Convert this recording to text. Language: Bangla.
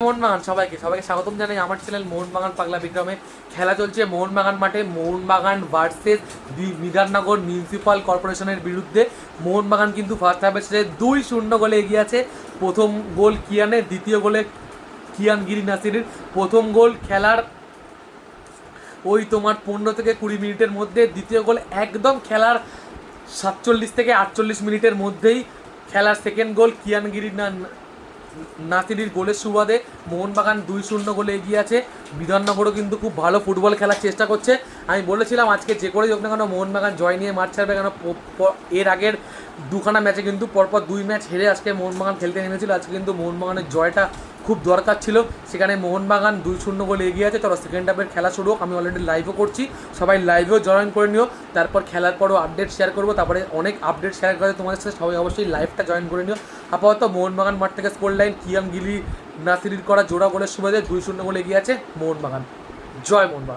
মোহনবাগান সবাইকে স্বাগতম জানাই আমার চ্যানেল মোহনবাগান পাগলা বিক্রমে। খেলা চলছে মোহনবাগান মাঠে, মোহনবাগান ভার্সেস বিধাননগর মিউনিসিপাল কর্পোরেশনের বিরুদ্ধে। মোহনবাগান কিন্তু ফার্স্ট হাফে 2-0 গোলে এগিয়ে আছে। প্রথম গোল কিয়ানের, দ্বিতীয় গোলে কিয়ান গিরি নাসিরের। প্রথম গোল খেলার ওই তোমার 15 থেকে 20 মিনিটের মধ্যে, দ্বিতীয় গোল একদম খেলার 47 থেকে 48 মিনিটের মধ্যেই। খেলার সেকেন্ড গোল কিয়ানগিরি নাসিরির গোলের সুবাদে মোহনবাগান 2-0 গোলে এগিয়ে আছে। বিধাননগরও কিন্তু খুব ভালো ফুটবল খেলার চেষ্টা করছে। আমি বলেছিলাম আজকে যে করেই হোক না কেন মোহনবাগান জয় নিয়ে মাঠ ছাড়বে, কেন এর আগের দুখানা ম্যাচে কিন্তু পরপর 2 ম্যাচ হেরে আজকে মোহনবাগান খেলতে নেমেছিল। আজকে কিন্তু মোহনবাগানের জয়টা খুব দরকার ছিল, সেখানে মোহনবাগান 2-0 গোলে এগিয়ে আছে। চলো সেকেন্ড হাফের খেলা শুরু হোক। আমি অলরেডি লাইভও করছি, সবাই লাইভেও জয়েন করে নিও। তারপর খেলার পরও আপডেট শেয়ার করবো, তারপরে অনেক আপডেট শেয়ার করে তোমাদের সাথে, সবাই অবশ্যই লাইভটা জয়েন করে নিও। আপাতত মোহনবাগান মাঠ থেকে স্কোর লাইন কিয়ান গিলি নাসিরির করা জোড়া গোলের সুবাদে 2-0 গোলে এগিয়ে আছে মোহনবাগান। জয় মোহনবাগান।